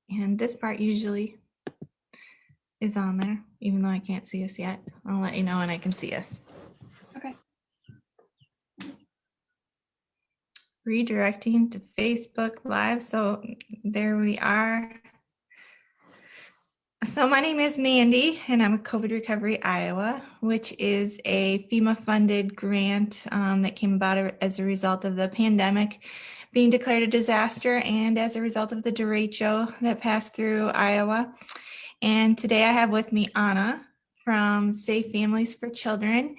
And this part usually is on there, even though I can't see us yet. I'll let you know when I can see us. Okay. Redirecting to Facebook Live. So there we are. So my name is Mandy, and I'm with COVID Recovery Iowa, which is a FEMA-funded grant that came about as a result of the pandemic being declared a disaster and as a result of the derecho that passed through Iowa. And today I have with me Anna from Safe Families for Children,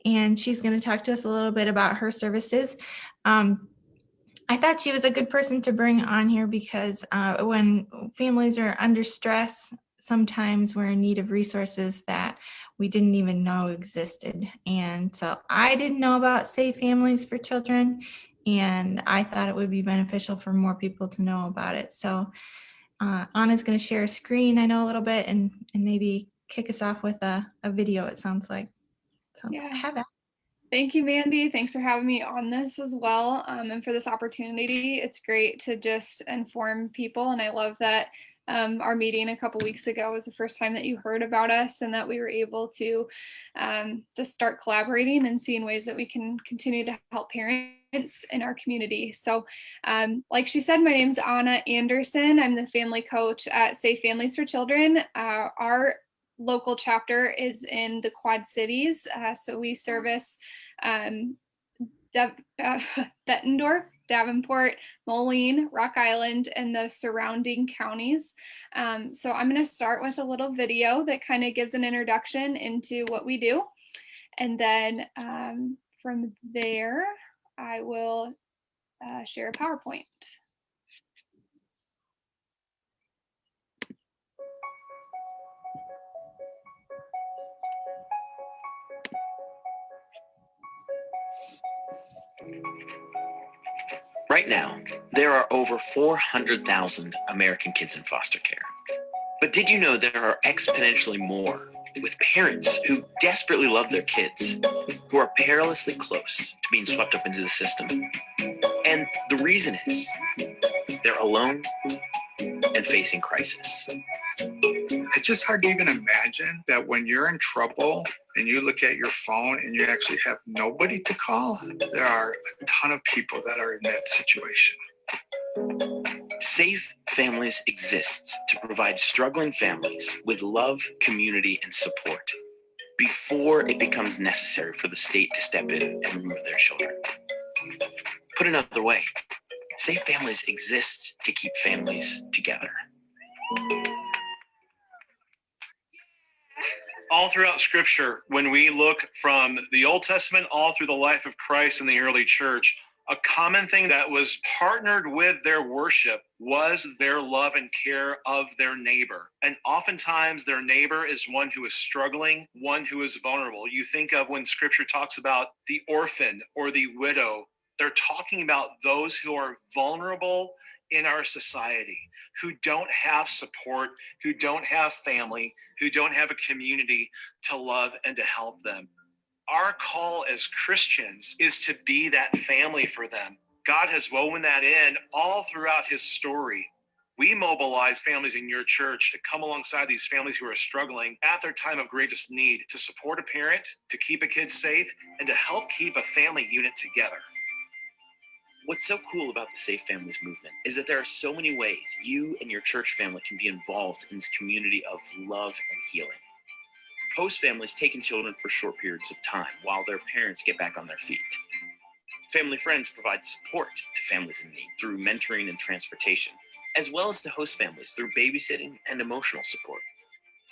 and she's going to talk to us a little bit about her services. I thought she was a good person to bring on here because when families are under stress, sometimes we're in need of resources that we didn't even know existed. And so I didn't know about Safe Families for Children, and I thought it would be beneficial for more people to know about it. So Anna's going to share a screen, I know, a little bit, and maybe kick us off with a video, it sounds like. So Yeah. have it. Thank you, Mandy. Thanks for having me on this as well, and for this opportunity. It's great to just inform people, and I love that our meeting a couple weeks ago was the first time that you heard about us and that we were able to just start collaborating and seeing ways that we can continue to help parents in our community. So like she said, my name's Anna Anderson. I'm the family coach at Safe Families for Children. Our local chapter is in the Quad Cities. So we service Bettendorf, Davenport, Moline, Rock Island, and the surrounding counties. So I'm going to start with a little video that kind of gives an introduction into what we do. And then from there, I will share a PowerPoint. Right now, there are over 400,000 American kids in foster care. But did you know there are exponentially more with parents who desperately love their kids, who are perilously close to being swept up into the system? And the reason is they're alone and facing crisis. It's just hard to even imagine that when you're in trouble and you look at your phone and you actually have nobody to call, there are a ton of people that are in that situation. Safe Families exists to provide struggling families with love, community, and support before it becomes necessary for the state to step in and remove their children. Put another way, Safe Families exists to keep families together. All throughout Scripture, when we look from the Old Testament all through the life of Christ in the early church, a common thing that was partnered with their worship was their love and care of their neighbor. And oftentimes their neighbor is one who is struggling, one who is vulnerable. You think of when Scripture talks about the orphan or the widow, they're talking about those who are vulnerable in our society, who don't have support, who don't have family, who don't have a community to love and to help them. Our call as Christians is to be that family for them. God has woven that in all throughout his story. We mobilize families in your church to come alongside these families who are struggling at their time of greatest need, to support a parent, to keep a kid safe, and to help keep a family unit together. What's so cool about the Safe Families movement is that there are so many ways you and your church family can be involved in this community of love and healing. Host families take in children for short periods of time while their parents get back on their feet. Family friends provide support to families in need through mentoring and transportation, as well as to host families through babysitting and emotional support.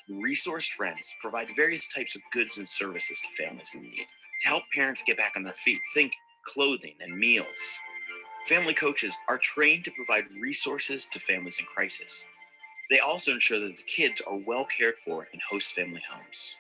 Resource friends provide various types of goods and services to families in need to help parents get back on their feet. Think clothing and meals. Family coaches are trained to provide resources to families in crisis. They also ensure that the kids are well cared for in host family homes.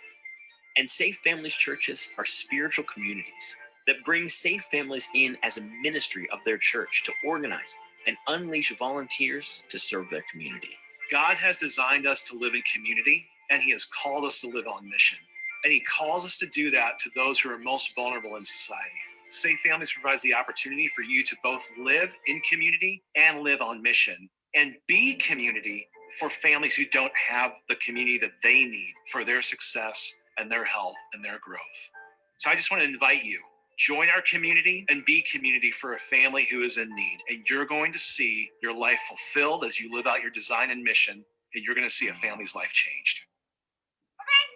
And Safe Families churches are spiritual communities that bring safe families in as a ministry of their church to organize and unleash volunteers to serve their community. God has designed us to live in community, and he has called us to live on mission. And he calls us to do that to those who are most vulnerable in society. Safe Families provides the opportunity for you to both live in community and live on mission and be community for families who don't have the community that they need for their success and their health and their growth. So I just want to invite you, join our community and be community for a family who is in need. And you're going to see your life fulfilled as you live out your design and mission, and you're going to see a family's life changed.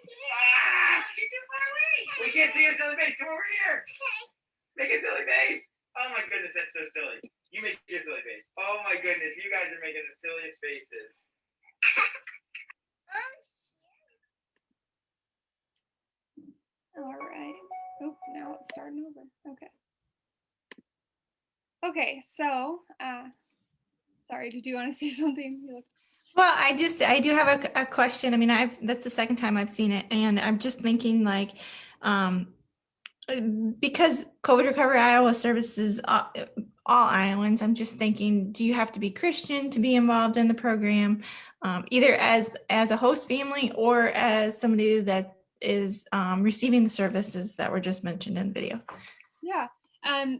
You're too far away. We can't see your silly face. Come over here. Make a silly face. Oh my goodness, that's so silly. You make your silly face. Oh my goodness, you guys are making the silliest faces. All right. Oh, now it's starting over. Okay. Okay, so, sorry, did you want to say something? You look- Well, I do have a question. I mean, that's the second time I've seen it, and I'm just thinking like, because COVID Recovery Iowa services all Iowans, I'm just thinking, do you have to be Christian to be involved in the program, either as a host family or as somebody that is receiving the services that were just mentioned in the video? Yeah.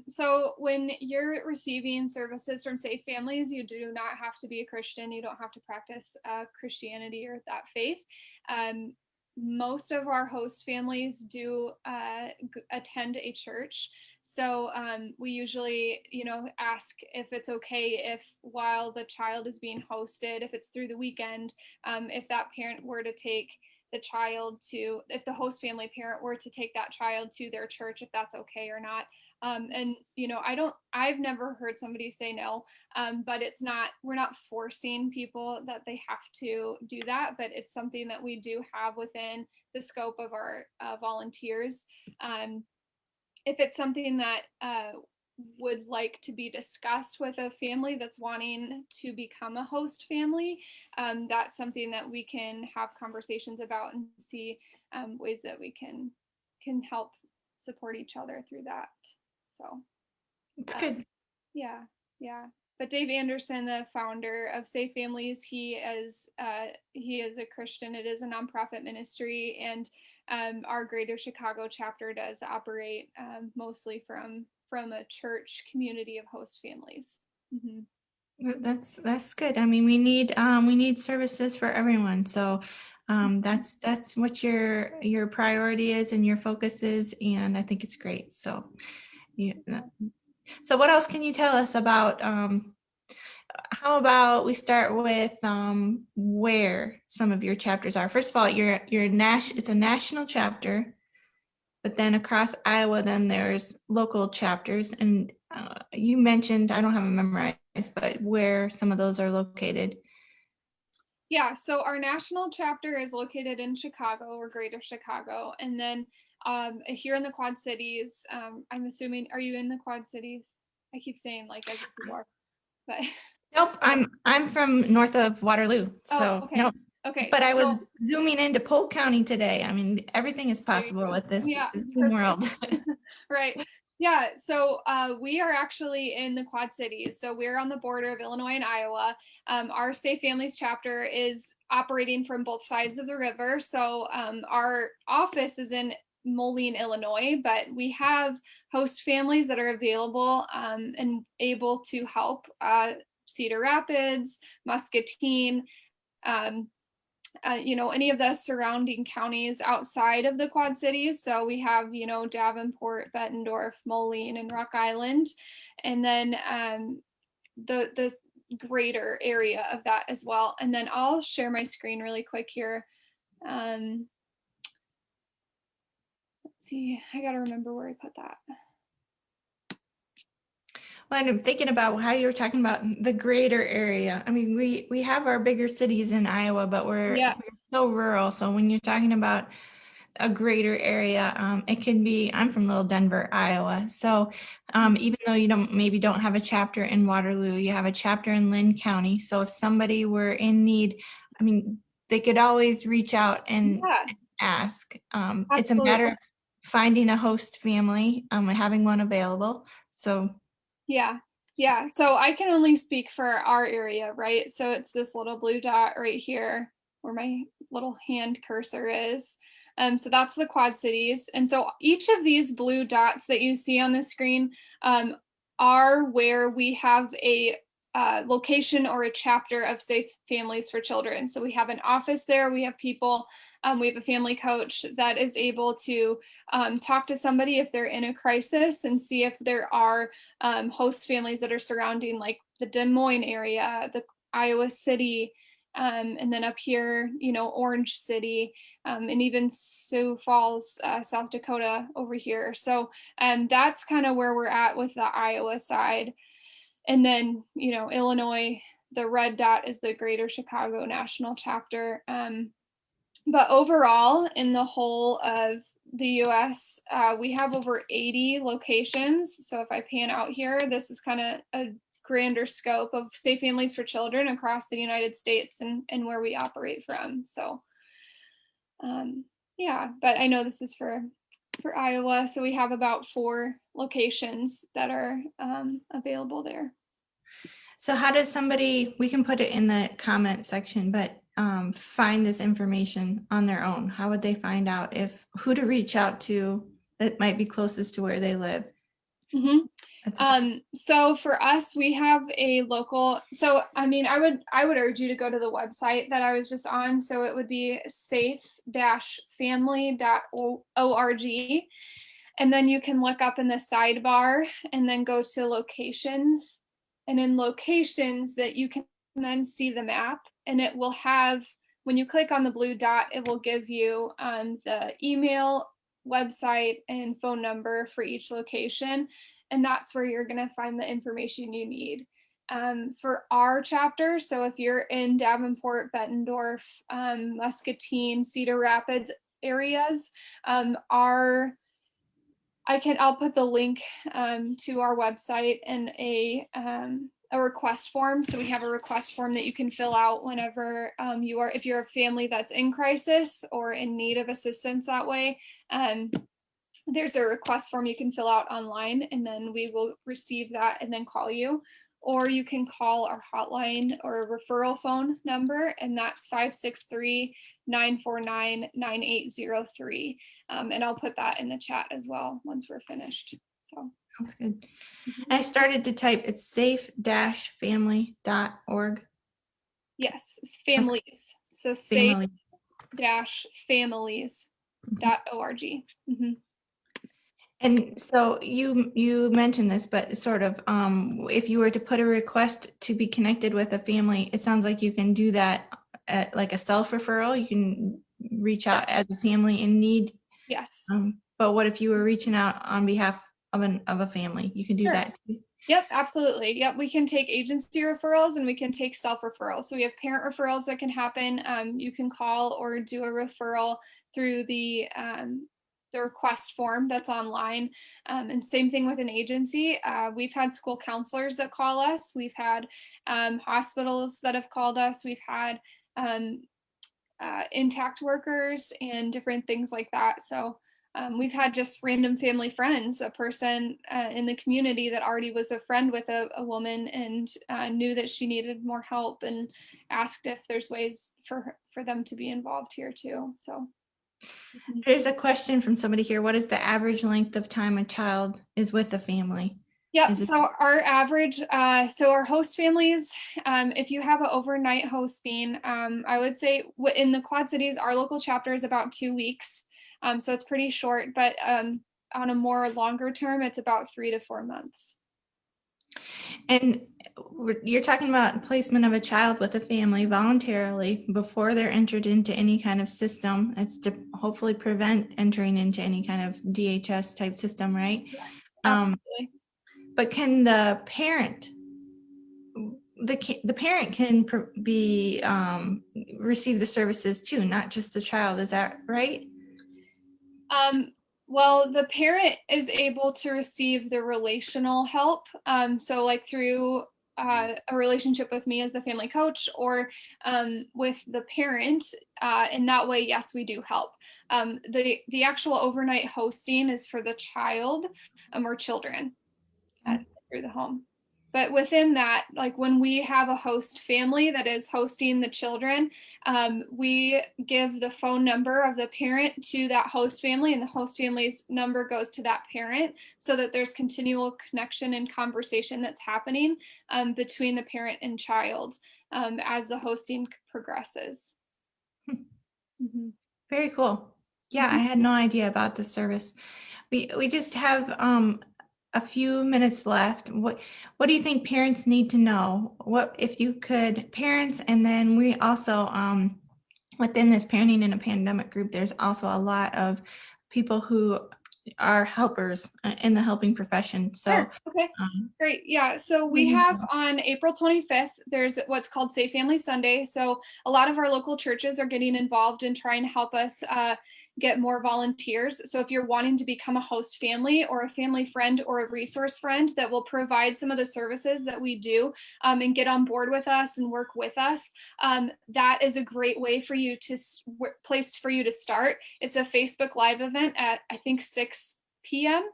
So when you're receiving services from Safe Families, you do not have to be a Christian. You don't have to practice Christianity or that faith. Most of our host families do attend a church. So we usually, ask if it's okay if while the child is being hosted, if it's through the weekend, if that parent were to take the child to, if the host family parent were to take that child to their church, if that's okay or not. And I've never heard somebody say no, but we're not forcing people that they have to do that, but it's something that we do have within the scope of our volunteers. If it's something that would like to be discussed with a family that's wanting to become a host family, that's something that we can have conversations about and see ways that we can help support each other through that. So It's good. yeah. But Dave Anderson, the founder of Safe Families, he is a Christian. It is a nonprofit ministry, and our Greater Chicago chapter does operate mostly from a church community of host families. Mm-hmm. That's good. I mean, we need services for everyone. So that's what your priority is and your focus is, and I think it's great. So so what else can you tell us about, how about we start with where some of your chapters are? First of all, it's a national chapter, but then across Iowa, then there's local chapters. And you mentioned, I don't have it memorized, but where some of those are located. Yeah, so our national chapter is located in Chicago or Greater Chicago. And then here in the Quad Cities, I'm assuming, are you in the Quad Cities? I keep saying like as if you are, but Nope, I'm from north of Waterloo. So okay. no. Okay. But I was zooming into Polk County today. I mean, everything is possible with this Zoom world. Right. Yeah. So we are actually in the Quad Cities. So we're on the border of Illinois and Iowa. Our Safe Families chapter is operating from both sides of the river. So our office is in Moline, Illinois, but we have host families that are available and able to help. Cedar Rapids, Muscatine, any of the surrounding counties outside of the Quad Cities. So we have, Davenport, Bettendorf, Moline, and Rock Island, and then the greater area of that as well. And then I'll share my screen really quick here. Let's see, I got to remember where I put that. Well, and I'm thinking about how you were talking about the greater area. I mean, we have our bigger cities in Iowa, but we're so rural. So when you're talking about a greater area, it can be, I'm from Little Denver, Iowa. So even though you don't have a chapter in Waterloo, you have a chapter in Lynn County. So if somebody were in need, I mean, they could always reach out and ask. It's a matter of finding a host family, having one available. So yeah. So I can only speak for our area, right? So it's this little blue dot right here where my little hand cursor is. So that's the Quad Cities. And so each of these blue dots that you see on the screen are where we have a location or a chapter of Safe Families for Children. So we have an office there. We have people. We have a family coach that is able to talk to somebody if they're in a crisis and see if there are host families that are surrounding, like the Des Moines area, the Iowa City, and then up here, Orange City, and even Sioux Falls, South Dakota over here. So that's kind of where we're at with the Iowa side. And then, Illinois, the red dot is the Greater Chicago National Chapter. But overall, in the whole of the US, we have over 80 locations. So if I pan out here, this is kind of a grander scope of Safe Families for Children across the United States and where we operate from. So yeah, but I know this is for Iowa. So we have about 4 locations that are available there. So how does somebody, we can put it in the comment section, but find this information on their own? How would they find out who to reach out to that might be closest to where they live? So for us, we have a local, so I mean, I would urge you to go to the website that I was just on. So it would be safe-family.org. And then you can look up in the sidebar and then go to locations. And in locations that you can then see the map, and it will have, when you click on the blue dot, it will give you the email, website, and phone number for each location. And that's where you're going to find the information you need. For our chapter, so if you're in Davenport, Bettendorf, Muscatine, Cedar Rapids areas, I'll put the link to our website and a request form. So we have a request form that you can fill out whenever if you're a family that's in crisis or in need of assistance that way. There's a request form you can fill out online, and then we will receive that and then call you. Or you can call our hotline or referral phone number, and that's 563-949-9803. And I'll put that in the chat as well once we're finished. So Sounds good. I started to type, it's safe-family.org. yes, it's families. So Family. safe-families.org. And so you mentioned this, but sort of if you were to put a request to be connected with a family, it sounds like you can do that at like a self-referral. You can reach out as a family in need. Yes. But what if you were reaching out on behalf of a family? You can do Sure. that too. Yep, absolutely. Yep, we can take agency referrals and we can take self-referrals. So we have parent referrals that can happen. You can call or do a referral through the request form that's online. And same thing with an agency. We've had school counselors that call us. We've had hospitals that have called us. We've had intact workers and different things like that. So we've had just random family friends, a person in the community that already was a friend with a woman and knew that she needed more help and asked if there's ways for them to be involved here too. So there's a question from somebody here. What is the average length of time a child is with a family? Yep. So our average, so our host families, if you have an overnight hosting, I would say in the Quad Cities, our local chapter is about 2 weeks. So it's pretty short, but on a more longer term, it's about 3 to 4 months. And you're talking about placement of a child with a family voluntarily before they're entered into any kind of system. It's to hopefully prevent entering into any kind of DHS type system, right? Yes, absolutely. But can the parent, can be receive the services too, not just the child? Is that right? Well, the parent is able to receive the relational help. So like through a relationship with me as the family coach or with the parent. In that way, yes, we do help. The actual overnight hosting is for the child or children through the home. But within that, like when we have a host family that is hosting the children, we give the phone number of the parent to that host family, and the host family's number goes to that parent, so that there's continual connection and conversation that's happening between the parent and child as the hosting progresses. Mhm. Very cool. Yeah, I had no idea about this service. We just have a few minutes left. What do you think parents need to know? What if you could, parents, and then we also within this parenting in a pandemic group, there's also a lot of people who are helpers in the helping profession. So Sure. Okay. Great. Yeah. So we have on April 25th, there's what's called Safe Family Sunday. So a lot of our local churches are getting involved in trying to help us get more volunteers. So if you're wanting to become a host family or a family friend or a resource friend that will provide some of the services that we do and get on board with us and work with us, that is a great way for you to place for you to start. It's a Facebook Live event at I think 6 p.m.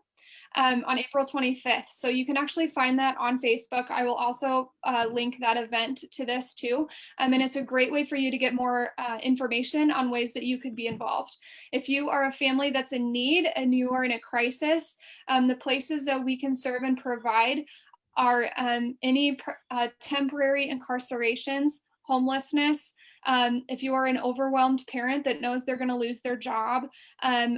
On April 25th. So you can actually find that on Facebook. I will also link that event to this too. And it's a great way for you to get more information on ways that you could be involved. If you are a family that's in need and you are in a crisis, the places that we can serve and provide are any temporary incarcerations, homelessness. If you are an overwhelmed parent that knows they're going to lose their job,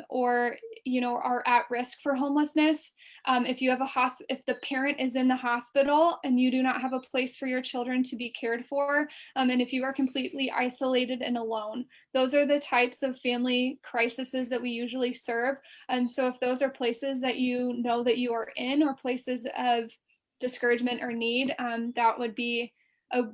or are at risk for homelessness, if you have if the parent is in the hospital and you do not have a place for your children to be cared for, and if you are completely isolated and alone, those are the types of family crises that we usually serve. So if those are places that you know that you are in, or places of discouragement or need, that would be a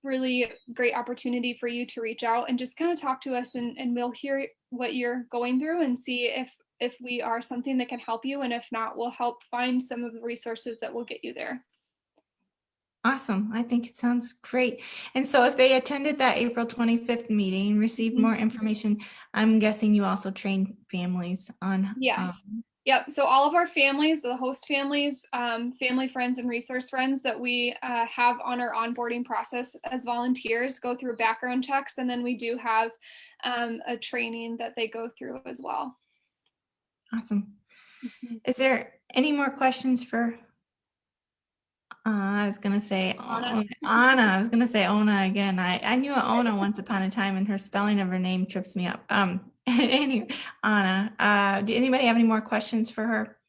really great opportunity for you to reach out and just kind of talk to us, and we'll hear what you're going through and see if we are something that can help you, and if not, we'll help find some of the resources that will get you there. Awesome. I think it sounds great. And so if they attended that April 25th meeting, received more information, I'm guessing you also train families on. Yes. Yep. So all of our families, the host families, family friends, and resource friends that we have on our onboarding process as volunteers go through background checks, and then we do have a training that they go through as well. Awesome. Is there any more questions for? I was gonna say Anna. Anna. I was gonna say Ona again. I knew Ona once upon a time, and her spelling of her name trips me up. Anyway, Anna. Do anybody have any more questions for her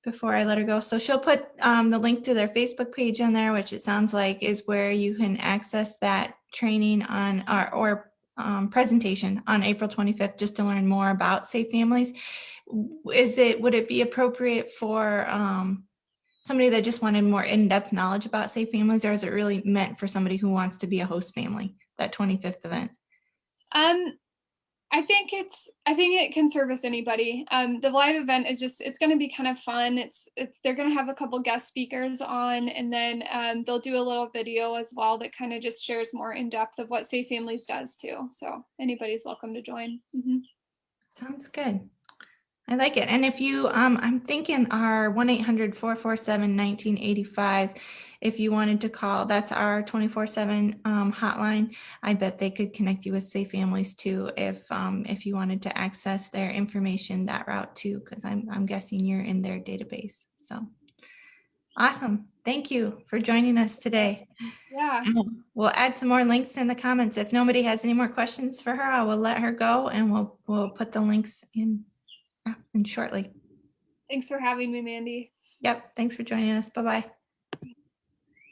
before I let her go? So she'll put the link to their Facebook page in there, which it sounds like is where you can access that training on or presentation on April 25th, just to learn more about Safe Families. Would it be appropriate for somebody that just wanted more in-depth knowledge about Safe Families, or is it really meant for somebody who wants to be a host family, that 25th event? I think it can service anybody. The live event is it's going to be kind of fun. They're going to have a couple guest speakers on, and then they'll do a little video as well that kind of just shares more in depth of what Safe Families does too. So anybody's welcome to join. Mm-hmm. Sounds good. I like it. And if you, I'm thinking our 1-800-447-1985, if you wanted to call, that's our 24/7 hotline. I bet they could connect you with Safe Families too, if you wanted to access their information that route too, because I'm guessing you're in their database. So awesome. Thank you for joining us today. Yeah. We'll add some more links in the comments. If nobody has any more questions for her, I will let her go, and we'll put the links in shortly. Thanks for having me, Mandy. Yep. Thanks for joining us. Bye-bye.